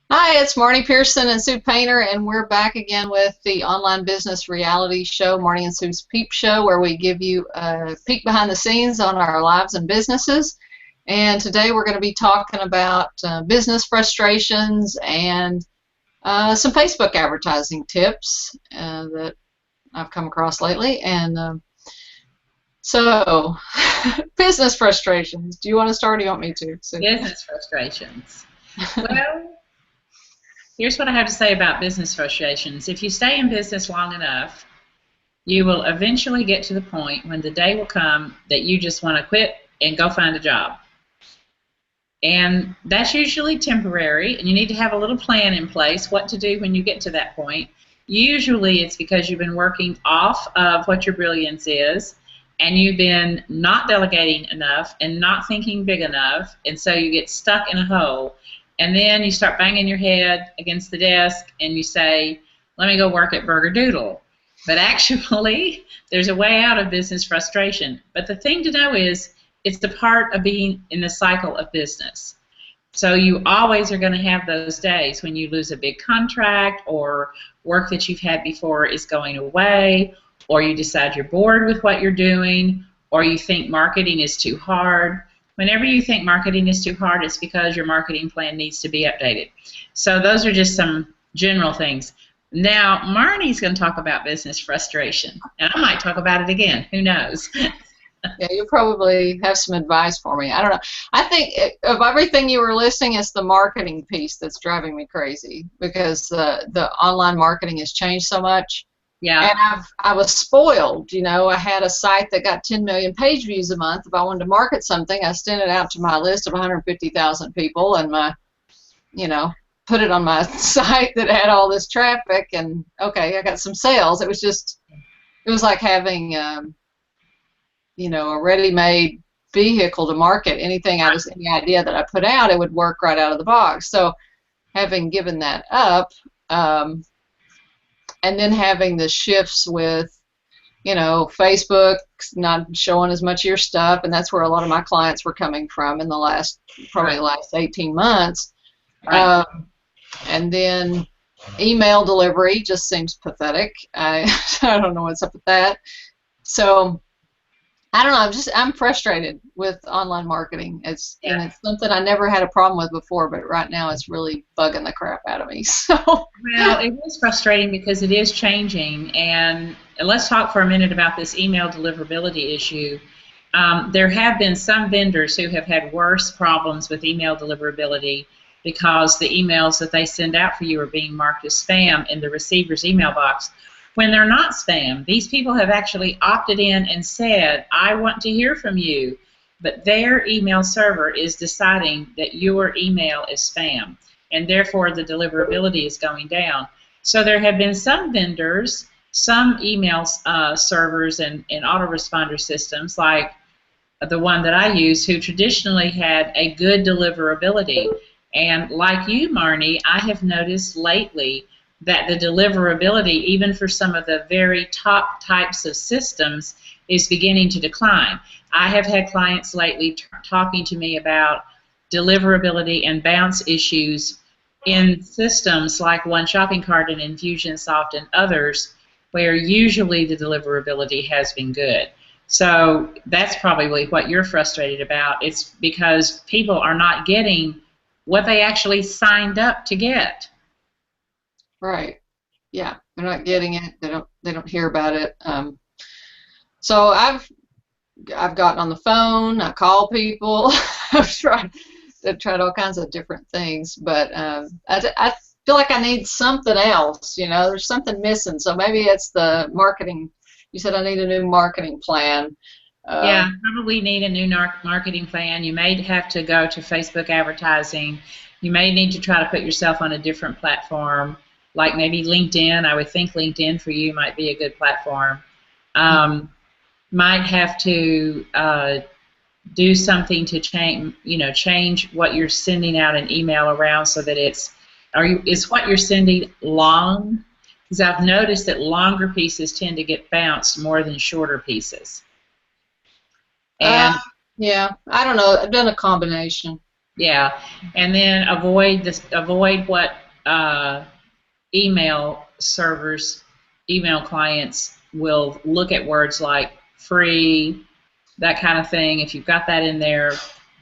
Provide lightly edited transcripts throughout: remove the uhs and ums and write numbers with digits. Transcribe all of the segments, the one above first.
Hi, it's Marnie Pearson and Sue Painter, and we're back again with the online business reality show, Marnie and Sue's Peep Show, where we give you a peek behind the scenes on our lives and businesses. And today we're going to be talking about business frustrations and some Facebook advertising tips that I've come across lately. And business frustrations. Do you want to start or do you want me to, Sue? Business frustrations. Well, here's what I have to say about business frustrations. If you stay in business long enough, you will eventually get to the point when the day will come that you just want to quit and go find a job. And that's usually temporary, and you need to have a little plan in place what to do when you get to that point. Usually it's because you've been working off of what your brilliance is, and you've been not delegating enough and not thinking big enough, and so you get stuck in a hole. And then you start banging your head against the desk and you say, let me go work at Burger Doodle. But actually, there's a way out of business frustration. But the thing to know is, it's the part of being in the cycle of business. So you always are going to have those days when you lose a big contract, or work that you've had before is going away, or you decide you're bored with what you're doing, or you think marketing is too hard. Whenever you think marketing is too hard, it's because your marketing plan needs to be updated. So those are just some general things. Now, Marnie's going to talk about business frustration, and I might talk about it again. Who knows? Yeah, you probably have some advice for me. I don't know. I think of everything you were listing, it's the marketing piece that's driving me crazy because the online marketing has changed so much. Yeah. And I was spoiled. I had a site that got 10 million page views a month. If I wanted to market something, I sent it out to my list of 150,000 people and put it on my site that had all this traffic. And okay, I got some sales. It was like having a ready-made vehicle to market anything. Any idea that I put out, it would work right out of the box. So having given that up, and then having the shifts with, Facebook not showing as much of your stuff, and that's where a lot of my clients were coming from in the last 18 months. Right. And then email delivery just seems pathetic. I don't know what's up with that. So I don't know. I'm frustrated with online marketing. And it's something I never had a problem with before, but right now it's really bugging the crap out of me. So Well, it is frustrating because it is changing. And let's talk for a minute about this email deliverability issue. There have been some vendors who have had worse problems with email deliverability because the emails that they send out for you are being marked as spam in the receiver's email box. When they're not spam, these people have actually opted in and said, I want to hear from you, but their email server is deciding that your email is spam, and therefore the deliverability is going down. So there have been some vendors, some email servers and autoresponder systems, like the one that I use, who traditionally had a good deliverability. And like you, Marnie, I have noticed lately that the deliverability, even for some of the very top types of systems, is beginning to decline. I have had clients lately talking to me about deliverability and bounce issues in systems like One Shopping Cart and Infusionsoft and others, where usually the deliverability has been good. So that's probably what you're frustrated about. It's because people are not getting what they actually signed up to get. right, yeah, they're not getting it. They don't hear about it. So I've gotten on the phone. I call people. I've tried all kinds of different things, but I feel like I need something else. There's something missing. So maybe it's the marketing. You said I need a new marketing plan. Yeah, probably need a new marketing plan. You may have to go to Facebook advertising. You may need to try to put yourself on a different platform, like maybe LinkedIn. I would think LinkedIn for you might be a good platform. Might have to do something to change what you're sending out an email around so that is what you're sending long? Because I've noticed that longer pieces tend to get bounced more than shorter pieces. And yeah, I don't know. I've done a combination. Yeah, and then avoid what email servers, email clients will look at words like free, that kind of thing. If you've got that in there,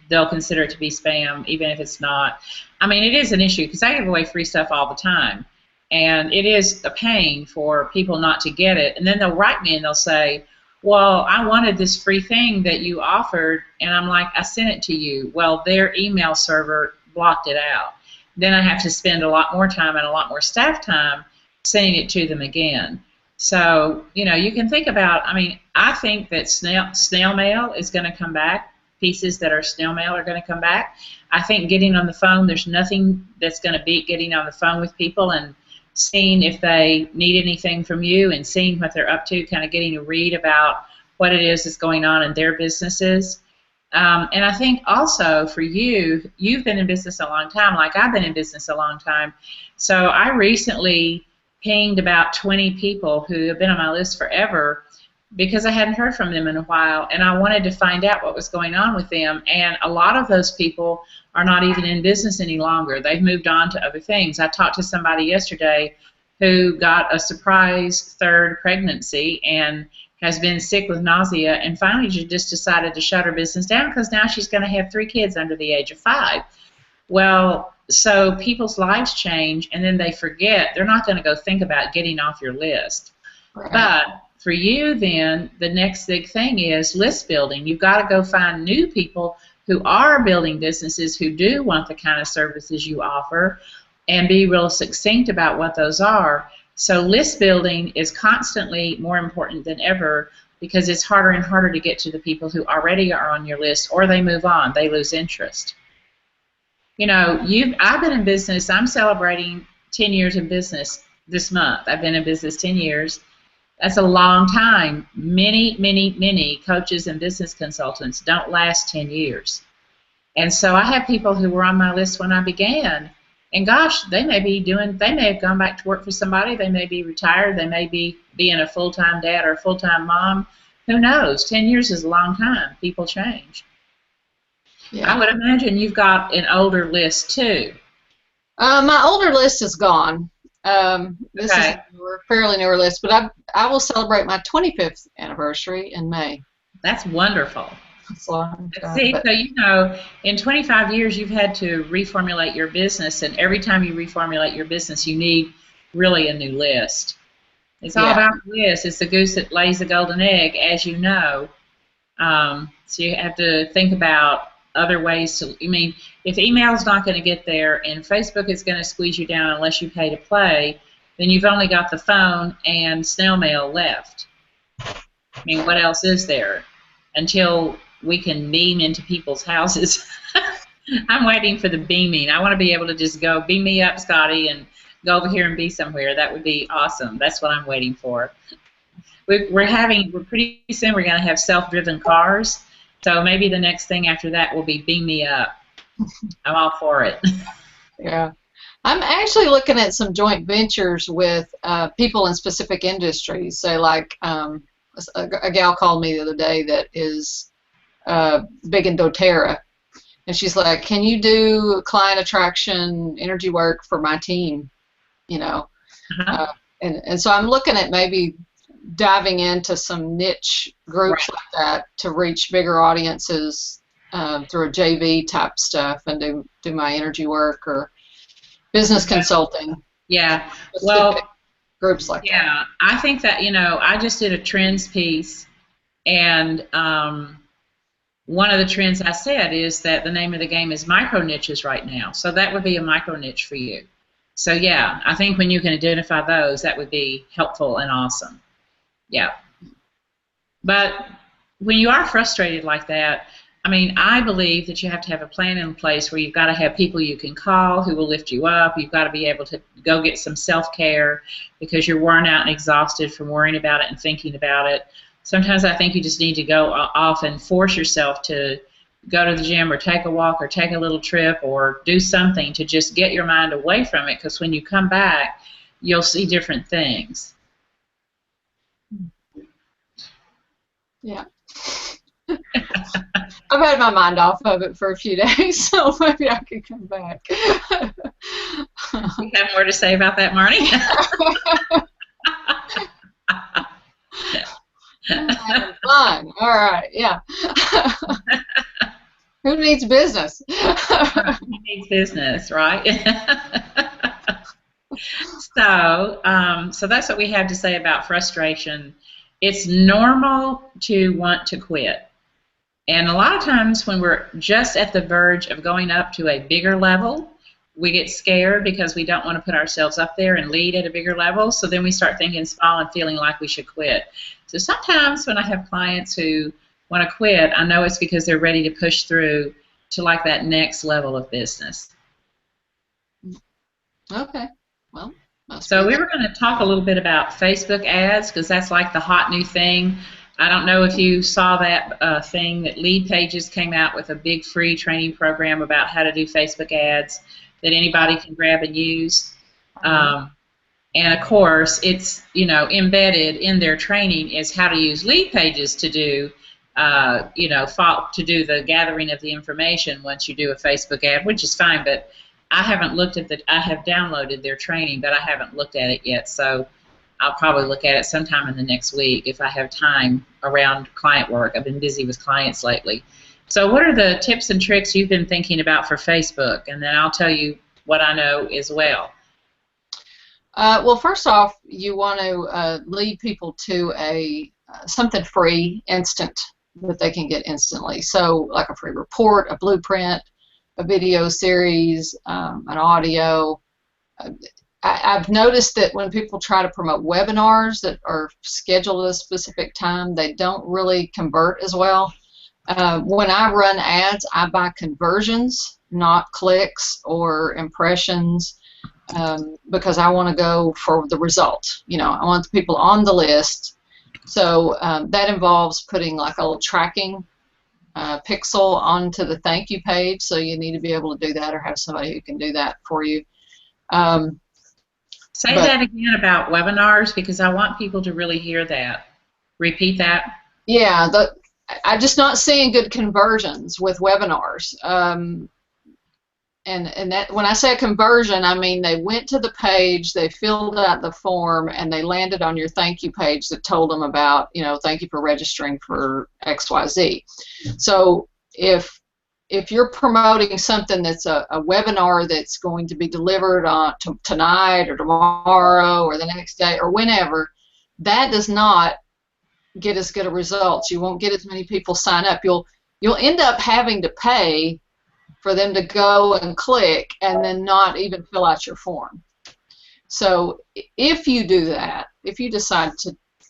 they'll consider it to be spam, even if it's not. I mean, it is an issue because I give away free stuff all the time. And it is a pain for people not to get it. And then they'll write me and they'll say, well, I wanted this free thing that you offered. And I'm like, I sent it to you. Well, their email server blocked it out. Then I have to spend a lot more time and a lot more staff time sending it to them again. So, you can think about, I mean, I think that snail mail is going to come back. Pieces that are snail mail are going to come back. I think getting on the phone, there's nothing that's going to beat getting on the phone with people and seeing if they need anything from you and seeing what they're up to, kind of getting a read about what it is that's going on in their businesses. And I think also for you, you've been in business a long time, like I've been in business a long time. So I recently pinged about 20 people who have been on my list forever because I hadn't heard from them in a while, and I wanted to find out what was going on with them. And a lot of those people are not even in business any longer. They've moved on to other things. I talked to somebody yesterday who got a surprise third pregnancy and has been sick with nausea, and finally she just decided to shut her business down because now she's going to have 3 kids under the age of 5. Well, so people's lives change, and then they forget. They're not going to go think about getting off your list. Right. But for you, then, the next big thing is list building. You've got to go find new people who are building businesses who do want the kind of services you offer and be real succinct about what those are. So list building is constantly more important than ever because it's harder and harder to get to the people who already are on your list, or they move on, they lose interest. I've been in business. I'm celebrating 10 years in business this month. I've been in business 10 years. That's a long time. Many, many, many coaches and business consultants don't last 10 years. And so I have people who were on my list when I began, and gosh, they may have gone back to work for somebody, they may be retired, they may be being a full-time dad or a full-time mom. Who knows? 10 years is a long time. People change. Yeah. I would imagine you've got an older list too. My older list is gone. This is Okay. a fairly newer list, but I will celebrate my 25th anniversary in May. That's wonderful. That's a long time, See, but so in 25 years you've had to reformulate your business, and every time you reformulate your business you need really a new list. It's all yeah, about the list. It's the goose that lays the golden egg, as you know. So you have to think about other ways to, I mean, if email is not going to get there and Facebook is going to squeeze you down unless you pay to play, then you've only got the phone and snail mail left. I mean, what else is there? Until we can beam into people's houses. I'm waiting for the beaming. I want to be able to just go, beam me up, Scotty, and go over here and be somewhere. That would be awesome. That's what I'm waiting for. We're pretty soon we're going to have self-driven cars. So maybe the next thing after that will be beam me up. I'm all for it. yeah. I'm actually looking at some joint ventures with people in specific industries. Say, like a gal called me the other day that is big in doTERRA, and she's like, "Can you do client attraction energy work for my team?" You know, Uh-huh. and so I'm looking at maybe diving into some niche groups Right. like that to reach bigger audiences through a JV type stuff and do my energy work or business consulting. Yeah. Specific Well, groups like that. yeah. I think that, I just did a trends piece, and one of the trends I said is that the name of the game is micro niches right now. So that would be a micro niche for you. So yeah, I think when you can identify those, that would be helpful and awesome. Yeah. But when you are frustrated like that, I mean, I believe that you have to have a plan in place where you've got to have people you can call who will lift you up. You've got to be able to go get some self-care because you're worn out and exhausted from worrying about it and thinking about it. Sometimes I think you just need to go off and force yourself to go to the gym or take a walk or take a little trip or do something to just get your mind away from it, because when you come back, you'll see different things. Yeah. I've had my mind off of it for a few days, so maybe I could come back. You have more to say about that, Marnie? Having fun. All right, yeah. Who needs business? He needs business, right? So that's what we have to say about frustration. It's normal to want to quit. And a lot of times when we're just at the verge of going up to a bigger level, we get scared because we don't want to put ourselves up there and lead at a bigger level. So then we start thinking small and feeling like we should quit. So sometimes when I have clients who want to quit, I know it's because they're ready to push through to like that next level of business. Okay. Well, so we were going to talk a little bit about Facebook ads because that's like the hot new thing. I don't know if you saw that thing that Lead Pages came out with a big free training program about how to do Facebook ads that anybody can grab and use. And of course, it's embedded in their training is how to use Lead Pages to do to do the gathering of the information once you do a Facebook ad, which is fine. But I haven't looked at I have downloaded their training, but I haven't looked at it yet. So I'll probably look at it sometime in the next week if I have time around client work. I've been busy with clients lately. So what are the tips and tricks you've been thinking about for Facebook? And then I'll tell you what I know as well. Well, first off, you want to lead people to something free, instant, that they can get instantly. So like a free report, a blueprint, a video series, an audio. I've noticed that when people try to promote webinars that are scheduled at a specific time, they don't really convert as well. When I run ads, I buy conversions, not clicks or impressions, because I want to go for the result. I want the people on the list. So that involves putting like a little tracking pixel onto the thank you page. So you need to be able to do that or have somebody who can do that for you. Say that again about webinars because I want people to really hear that. Repeat that. Yeah, I'm just not seeing good conversions with webinars. And that when I say a conversion, I mean they went to the page, they filled out the form, and they landed on your thank you page that told them about, thank you for registering for XYZ. So if you're promoting something that's a webinar that's going to be delivered on tonight or tomorrow or the next day or whenever, that does not get as good a results. You won't get as many people sign up. You'll end up having to pay for them to go and click and then not even fill out your form. So if you do that, if you decide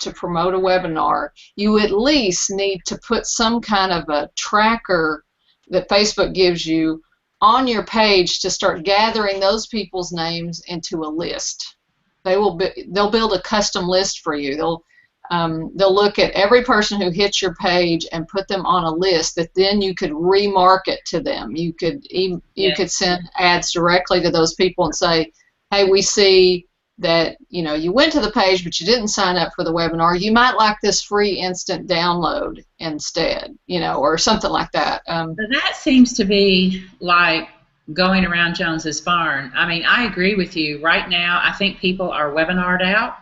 to promote a webinar, you at least need to put some kind of a tracker that Facebook gives you on your page to start gathering those people's names into a list. They'll build a custom list for you. They'll look at every person who hits your page and put them on a list that then you could remarket to them. You could send ads directly to those people and say, hey, we see that you went to the page but you didn't sign up for the webinar. You might like this free instant download instead, or something like that. That seems to be like going around Jones's barn. I mean, I agree with you. Right now, I think people are webinared out,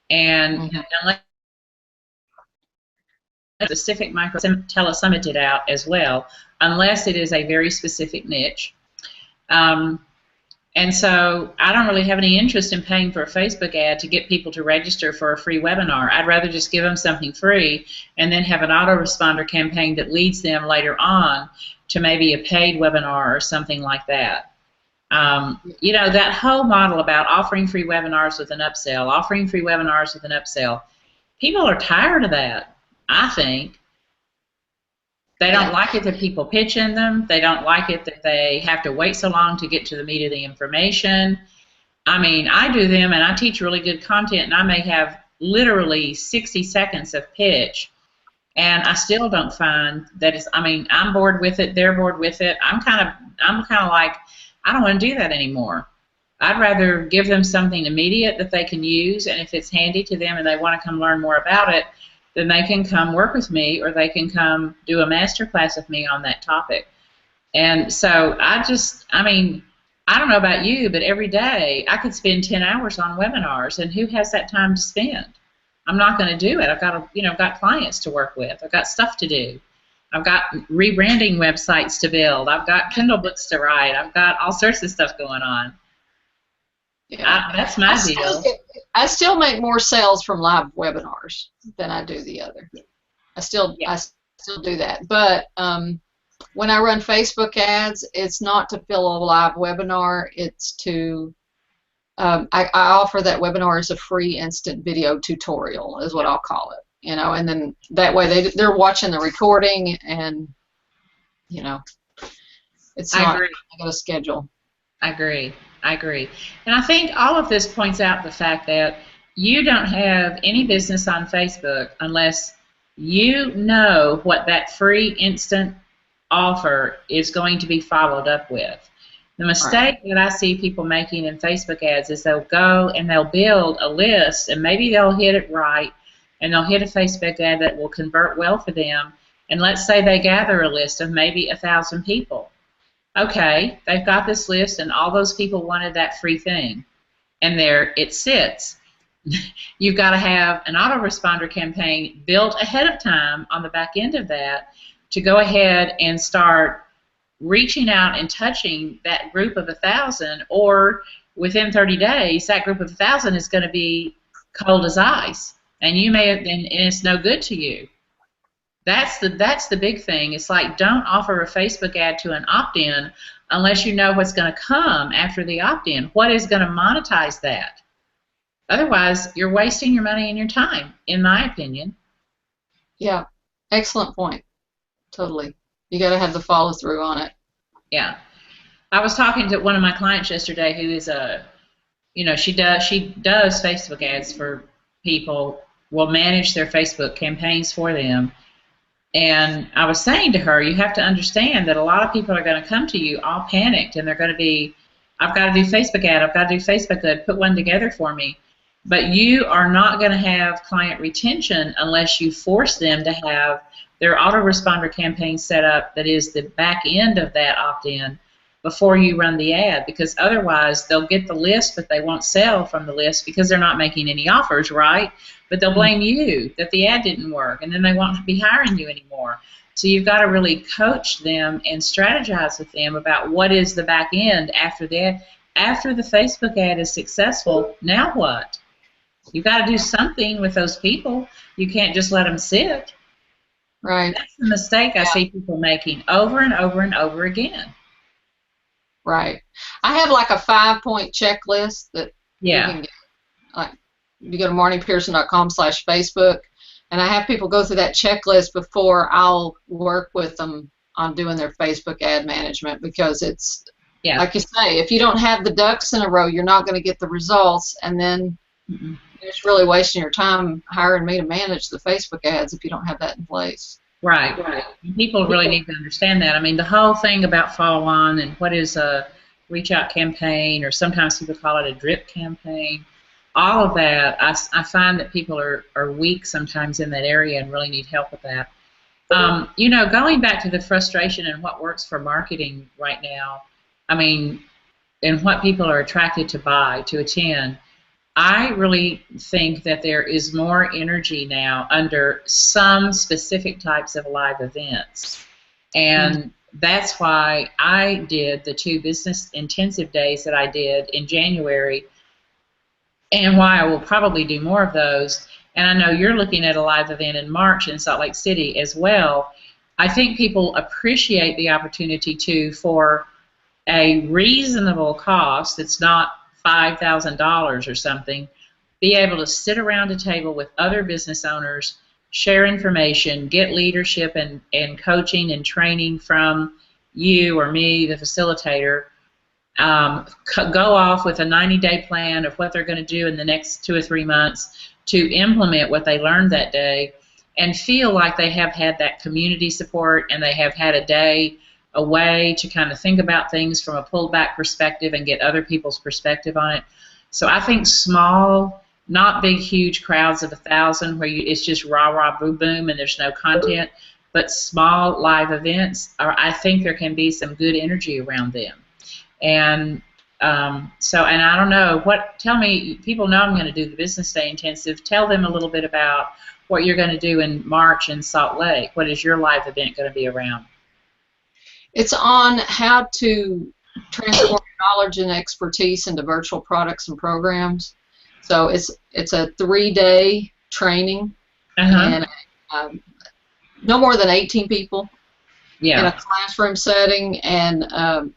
and unless specific micro telesummited out as well, unless it is a very specific niche. And so I don't really have any interest in paying for a Facebook ad to get people to register for a free webinar. I'd rather just give them something free and then have an autoresponder campaign that leads them later on to maybe a paid webinar or something like that. That whole model about offering free webinars with an upsell, offering free webinars with an upsell, people are tired of that, I think. They don't like it that people pitch in them. They don't like it that they have to wait so long to get to the meat of the information. I mean, I do them and I teach really good content and I may have literally 60 seconds of pitch and I still don't find that it's, I mean, I'm bored with it, they're bored with it. I'm kind of like, I don't want to do that anymore. I'd rather give them something immediate that they can use, and if it's handy to them and they want to come learn more about it, then they can come work with me, or they can come do a master class with me on that topic. And so I mean, I don't know about you, but every day I could spend 10 hours on webinars, and who has that time to spend? I'm not going to do it. I've got got clients to work with. I've got stuff to do. I've got rebranding websites to build. I've got Kindle books to write. I've got all sorts of stuff going on. Yeah. That's my deal. I still make more sales from live webinars than I do the other. I still do that. But when I run Facebook ads, it's not to fill a live webinar. It's to I offer that webinar as a free instant video tutorial, is what I'll call it. And then that way they're watching the recording, and it's I not agree. I got a schedule. I agree. And I think all of this points out the fact that you don't have any business on Facebook unless you know what that free instant offer is going to be followed up with. The mistake that I see people making in Facebook ads is they'll go and they'll build a list, and maybe they'll hit it right, and they'll hit a Facebook ad that will convert well for them. And let's say they gather a list of maybe 1,000 people. Okay, they've got this list, and all those people wanted that free thing, and there it sits. You've got to have an autoresponder campaign built ahead of time on the back end of that to go ahead and start reaching out and touching that group of 1,000, or within 30 days, that group of 1,000 is going to be cold as ice, and and it's no good to you. That's the big thing. It's like, don't offer a Facebook ad to an opt-in unless you know what's going to come after the opt-in. What is going to monetize that? Otherwise, you're wasting your money and your time, in my opinion. Yeah, excellent point. Totally. You got to have the follow through on it. Yeah. I was talking to one of my clients yesterday who is she does Facebook ads for people, will manage their Facebook campaigns for them. And I was saying to her, you have to understand that a lot of people are going to come to you all panicked, and they're going to be, I've got to do Facebook ad, I've got to do Facebook ad, put one together for me. But you are not going to have client retention unless you force them to have their autoresponder campaign set up that is the back end of that opt-in before you run the ad, because otherwise they'll get the list, but they won't sell from the list because they're not making any offers, right? But they'll blame you that the ad didn't work, and then they won't be hiring you anymore. So you've got to really coach them and strategize with them about what is the back end after the Facebook ad is successful. Now what? You've got to do something with those people. You can't just let them sit. Right. That's the mistake I see people making over and over and over again. Right. I have like a 5-point checklist that you can get. Like, you go to marniepearson.com/Facebook, and I have people go through that checklist before I'll work with them on doing their Facebook ad management, because it's, like you say, if you don't have the ducks in a row, you're not going to get the results, and then you're just really wasting your time hiring me to manage the Facebook ads if you don't have that in place. Right. People really need to understand that. I mean, the whole thing about follow-on and what is a reach-out campaign, or sometimes people call it a drip campaign, all of that, I find that people are weak sometimes in that area and really need help with that. Going back to the frustration and what works for marketing right now, I mean, and what people are attracted to buy, to attend, I really think that there is more energy now under some specific types of live events. And that's why I did the 2 business intensive days that I did in January, and why I will probably do more of those. And I know you're looking at a live event in March in Salt Lake City as well. I think people appreciate the opportunity for a reasonable cost that's not $5,000 or something, be able to sit around a table with other business owners, share information, get leadership and coaching and training from you or me, the facilitator, go off with a 90-day plan of what they're going to do in the next 2 or 3 months to implement what they learned that day, and feel like they have had that community support, and they have had a day away to kind of think about things from a pulled back perspective and get other people's perspective on it. So I think small not big, huge crowds of 1,000 where it's just rah rah boom boom and there's no content, but small live events. I think there can be some good energy around them. And and I don't know tell me, people know I'm going to do the Business Day Intensive. Tell them a little bit about what you're going to do in March in Salt Lake. What is your live event going to be around? It's on how to transform knowledge and expertise into virtual products and programs. So it's a 3-day training, and no more than 18 people in a classroom setting, and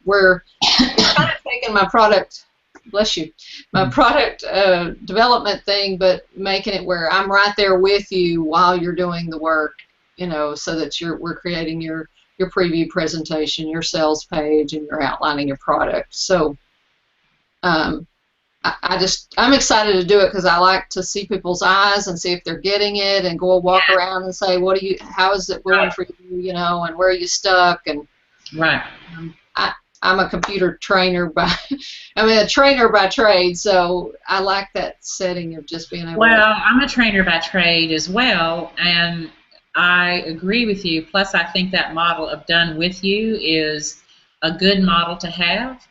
we're kind of taking my product, bless you, my product development thing, but making it where I'm right there with you while you're doing the work, so that we're creating your preview presentation, your sales page, and you're outlining your product. So I'm excited to do it because I like to see people's eyes and see if they're getting it, and go walk around and say, how is it going for you, and where are you stuck? And I'm a computer trainer a trainer by trade, so I like that setting of just being able I'm a trainer by trade as well, and I agree with you. Plus, I think that model of done with you is a good model to have.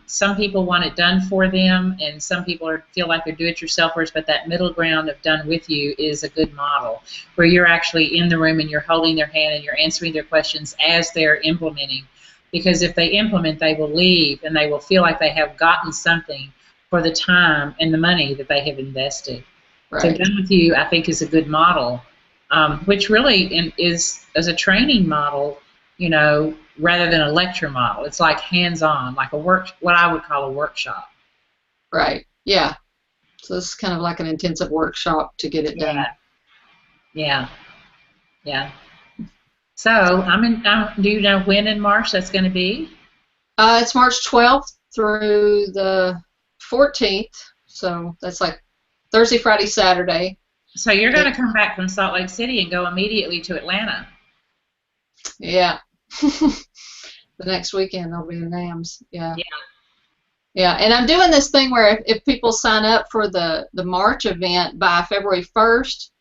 Some people want it done for them, and some people feel like they're do-it-yourselfers, but that middle ground of done with you is a good model, where you're actually in the room and you're holding their hand and you're answering their questions as they're implementing. Because if they implement, they will leave, and they will feel like they have gotten something for the time and the money that they have invested. Right. So done with you, I think, is a good model, which really is as a training model, rather than a lecture model. It's like hands-on, like what I would call a workshop. Right. Yeah. So this is kind of like an intensive workshop to get it done. Yeah. So do you know when in March that's going to be? It's March 12th through the 14th. So that's like Thursday, Friday, Saturday. So you're going to come back from Salt Lake City and go immediately to Atlanta. Yeah. The next weekend I'll be in NAMS. Yeah. And I'm doing this thing where if people sign up for the March event by February 1st,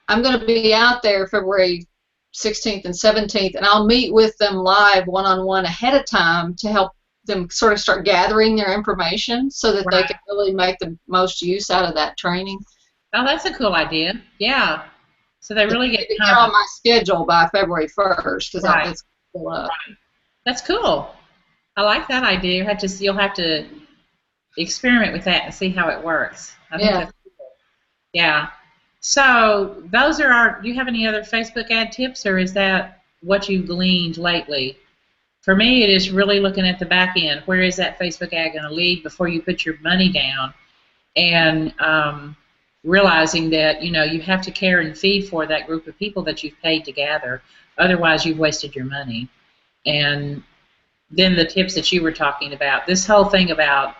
I'm going to be out there February 16th and 17th, and I'll meet with them live one-on-one ahead of time to help them sort of start gathering their information so that they can really make the most use out of that training. Oh, that's a cool idea. Yeah. So they really get on my schedule by February 1st because I'll get full up. That's cool. I like that idea. You'll have to experiment with that and see how it works. I think that's cool. Yeah. So those are do you have any other Facebook ad tips, or is that what you've gleaned lately? For me, it is really looking at the back end. Where is that Facebook ad going to lead before you put your money down, and realizing that you have to care and feed for that group of people that you've paid to gather. Otherwise, you've wasted your money. And then the tips that you were talking about, this whole thing about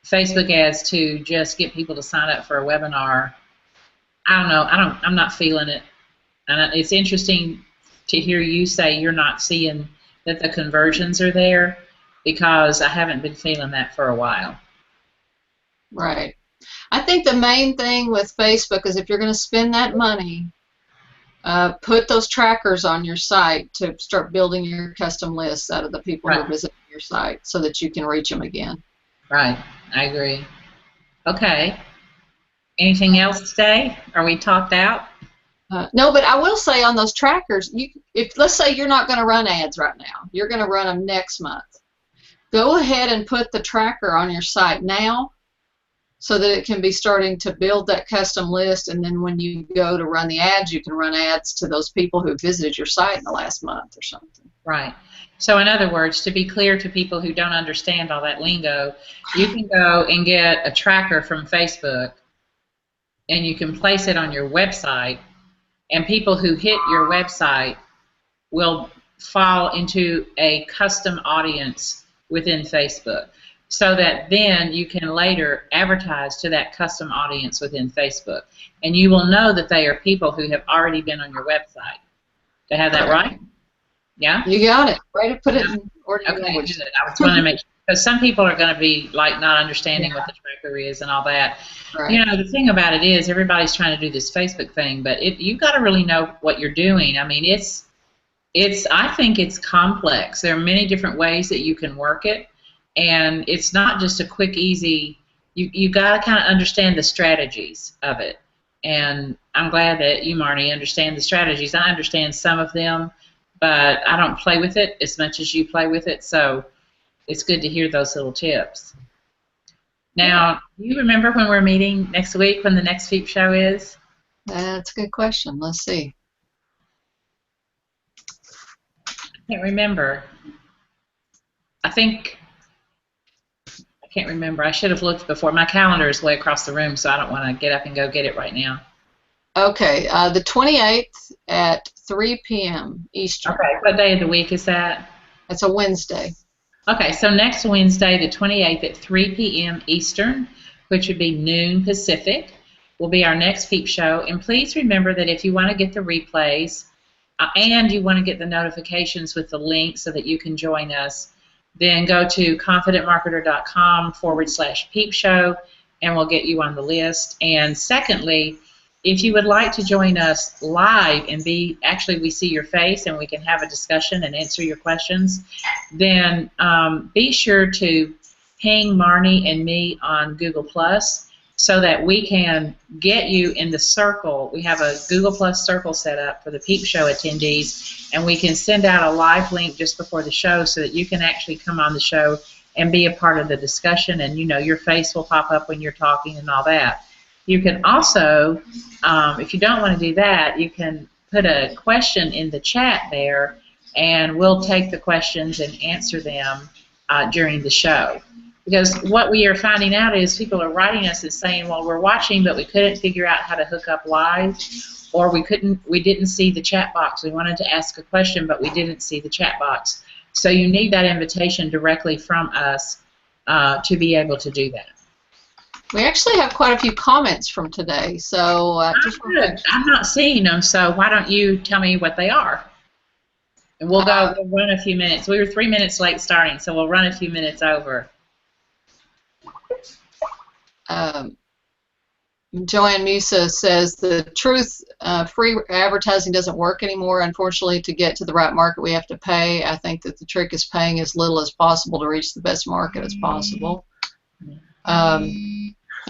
Facebook ads to just get people to sign up for a webinar. I don't know. I'm not feeling it. And it's interesting to hear you say you're not seeing that the conversions are there, because I haven't been feeling that for a while. Right. I think the main thing with Facebook is if you're going to spend that money, put those trackers on your site to start building your custom lists out of the people who are visiting your site so that you can reach them again. Right. I agree. Okay. Anything else today? Are we talked out? No, but I will say on those trackers, if let's say you're not going to run ads right now, you're going to run them next month. Go ahead and put the tracker on your site now so that it can be starting to build that custom list, and then when you go to run the ads, you can run ads to those people who visited your site in the last month or something. Right. So in other words, to be clear to people who don't understand all that lingo, you can go and get a tracker from Facebook, and you can place it on your website, and people who hit your website will fall into a custom audience within Facebook, so that then you can later advertise to that custom audience within Facebook. And you will know that they are people who have already been on your website. Did I have that right? Yeah? You got it. Way to put it in ordinary language. Good. I was trying to make sure. Because some people are going to be like not Yeah, understanding what the tracker is and all that. right. The thing about it is everybody's trying to do this Facebook thing, but you've got to really know what you're doing. I mean, I think it's complex. There are many different ways that you can work it, and it's not just a quick, easy. You got to kind of understand the strategies of it. And I'm glad that you, Marnie, understand the strategies. I understand some of them, but I don't play with it as much as you play with it. So it's good to hear those little tips. Yeah, Now, do you remember when we're meeting next week, when the next Peep show is? that's a good question. Let's see. I can't remember. I think I can't remember. I should have looked before. My calendar is way across the room, so I don't want to get up and go get it right now. Okay, the 28th at 3 p.m. Eastern. Okay, what day of the week is that? That's a Wednesday. Okay, so next Wednesday, the 28th at 3 p.m. Eastern, which would be noon Pacific, will be our next Peep show. And please remember that if you want to get the replays and you want to get the notifications with the link so that you can join us, then go to confidentmarketer.com/Peep show and we'll get you on the list. And secondly, if you would like to join us live and we see your face and we can have a discussion and answer your questions, then be sure to ping Marnie and me on Google Plus so that we can get you in the circle. We have a Google Plus circle set up for the Peep Show attendees, and we can send out a live link just before the show so that you can actually come on the show and be a part of the discussion, and your face will pop up when you're talking and all that. You can also, if you don't want to do that, you can put a question in the chat there, and we'll take the questions and answer them during the show. Because what we are finding out is people are writing us and saying, well, we're watching, but we couldn't figure out how to hook up live, or we didn't see the chat box. We wanted to ask a question, but we didn't see the chat box. So you need that invitation directly from us to be able to do that. We actually have quite a few comments from today, so just good. I'm not seeing them, so why don't you tell me what they are? And we'll run a few minutes. We were 3 minutes late starting, so we'll run a few minutes over. Joanne Musa says the truth, free advertising doesn't work anymore. Unfortunately, to get to the right market, we have to pay. I think that the trick is paying as little as possible to reach the best market as possible.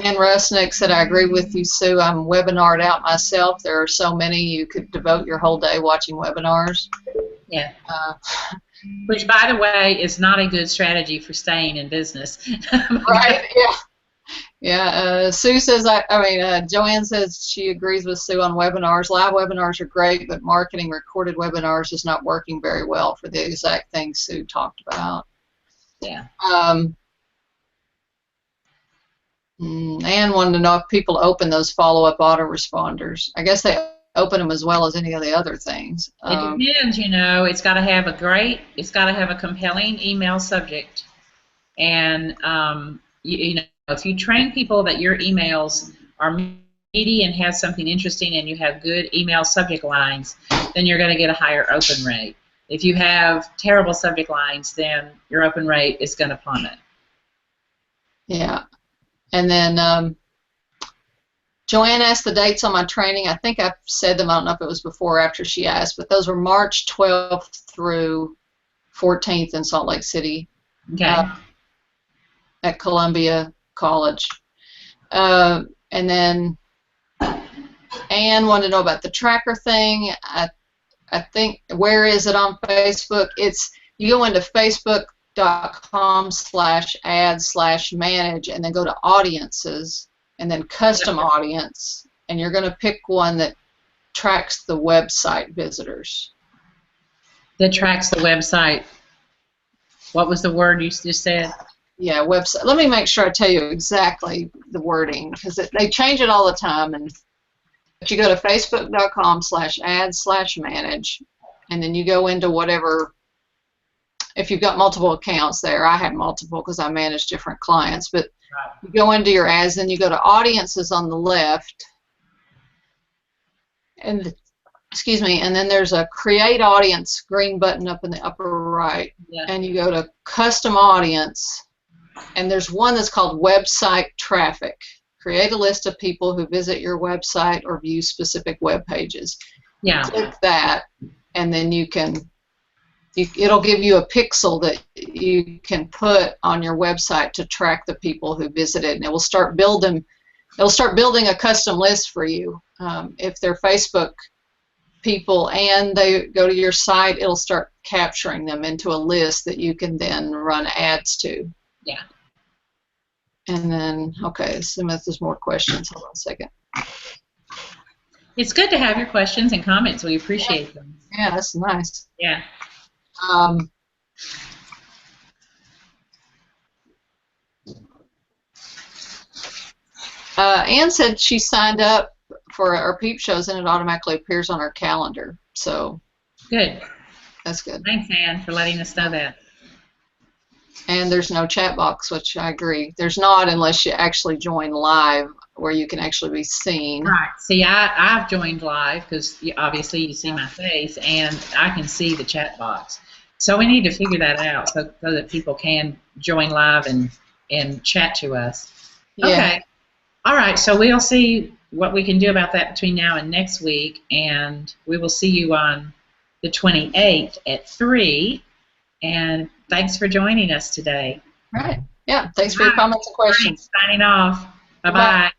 Ann Rusnick said, I agree with you, Sue. I'm webinared out myself. There are so many. You could devote your whole day watching webinars. Yeah. Which, by the way, is not a good strategy for staying in business. Right, yeah. Yeah, Sue says, Joanne says she agrees with Sue on webinars. Live webinars are great, but marketing recorded webinars is not working very well for the exact things Sue talked about. Yeah. Anne wanted to know if people open those follow-up autoresponders. I guess they open them as well as any of the other things. It depends, It's got to have a compelling email subject. And, if you train people that your emails are meaty and have something interesting and you have good email subject lines, then you're going to get a higher open rate. If you have terrible subject lines, then your open rate is going to plummet. Yeah. And then Joanne asked the dates on my training. I think I said them. I don't know if it was before or after she asked, but those were March 12th through 14th in Salt Lake City. Okay. At Columbia College. And then Anne wanted to know about the tracker thing. I think, where is it on Facebook? You go into facebook.com/ads/manage and then go to audiences and then custom audience, and you're going to pick one that tracks the website visitors. That tracks the website. What was the word you just said? Yeah, website. Let me make sure I tell you exactly the wording, because they change it all the time. But you go to facebook.com/ads/manage, and then you go into whatever. If you've got multiple accounts there, I have multiple because I manage different clients. But you go into your ads, then you go to audiences on the left, and and then there's a create audience green button up in the upper right, and you go to custom audience. and there's one that's called website traffic. Create a list of people who visit your website or view specific web pages. You Yeah. click that, and then it'll give you a pixel that you can put on your website to track the people who visit it, and it will start building. It'll start building a custom list for you. If they're Facebook people and they go to your site, it'll start capturing them into a list that you can then run ads to. Yeah. And then, okay, assume if there's more questions. Hold on a second. It's good to have your questions and comments. We appreciate them. Yeah, that's nice. Yeah. Ann said she signed up for our Peep shows and it automatically appears on her calendar. So Good. that's good. Thanks, Ann, for letting us know that. And there's no chat box, which I agree. There's not unless you actually join live where you can actually be seen. Right. See, I've joined live because obviously you see my face and I can see the chat box. So we need to figure that out so that people can join live and chat to us. Yeah. Okay. All right. So we'll see what we can do about that between now and next week. And we will see you on the 28th at 3. And thanks for joining us today. Right. Yeah. Thanks for your comments and questions. Signing off. Bye-bye. Bye.